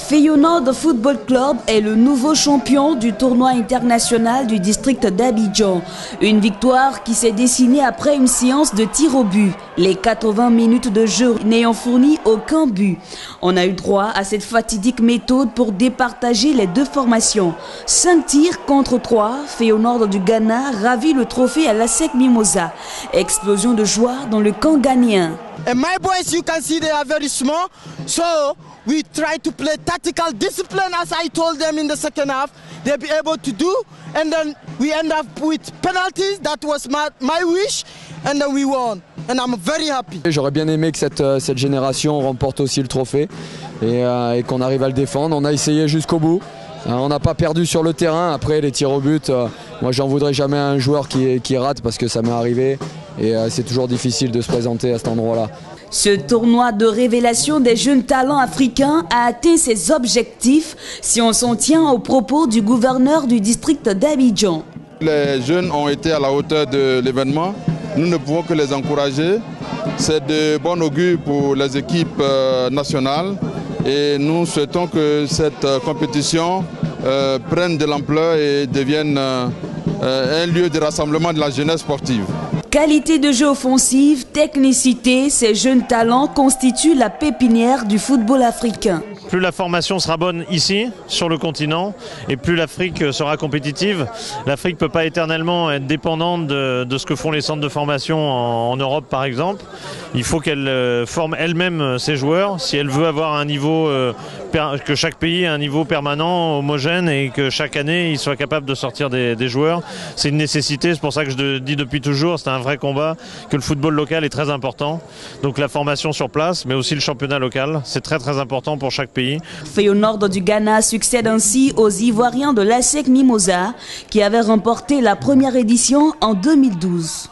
Feyenoord Football Club est le nouveau champion du tournoi international du district d'Abidjan. Une victoire qui s'est dessinée après une séance de tir au but. Les 80 minutes de jeu n'ayant fourni aucun but. On a eu droit à cette fatidique méthode pour départager les deux formations. 5 tirs contre 3, Feyenoord du Ghana ravit le trophée à l'ASEC Mimosa. Explosion de joie dans le camp ghanéen. And my boys, you can see they are very small, so we try to play tactical discipline as I told them in the second half. They'll be able to do, and then we end up with penalties. That was my wish, and then we won. And I'm very happy. J'aurais bien aimé que cette génération remporte aussi le trophée et qu'on arrive à le défendre. On a essayé jusqu'au bout. On n'a pas perdu sur le terrain. Après les tirs au but, moi j'en voudrais jamais à un joueur qui rate parce que ça m'est arrivé et c'est toujours difficile de se présenter à cet endroit-là. Ce tournoi de révélation des jeunes talents africains a atteint ses objectifs si on s'en tient aux propos du gouverneur du district d'Abidjan. Les jeunes ont été à la hauteur de l'événement. Nous ne pouvons que les encourager. C'est de bon augure pour les équipes nationales et nous souhaitons que cette compétition prenne de l'ampleur et devienne un lieu de rassemblement de la jeunesse sportive. Qualité de jeu offensive, technicité, ces jeunes talents constituent la pépinière du football africain. Plus la formation sera bonne ici, sur le continent, et plus l'Afrique sera compétitive. L'Afrique ne peut pas éternellement être dépendante de ce que font les centres de formation en Europe, par exemple. Il faut qu'elle forme elle-même ses joueurs, si elle veut avoir un niveau, que chaque pays ait un niveau permanent, homogène, et que chaque année, il soit capable de sortir des joueurs. C'est une nécessité, c'est pour ça que je dis depuis toujours, c'est un vrai combat, que le football local est très important. Donc la formation sur place, mais aussi le championnat local, c'est très très important pour chaque pays. Feyenoord du Ghana succède ainsi aux Ivoiriens de l'ASEC Mimosa qui avaient remporté la première édition en 2012.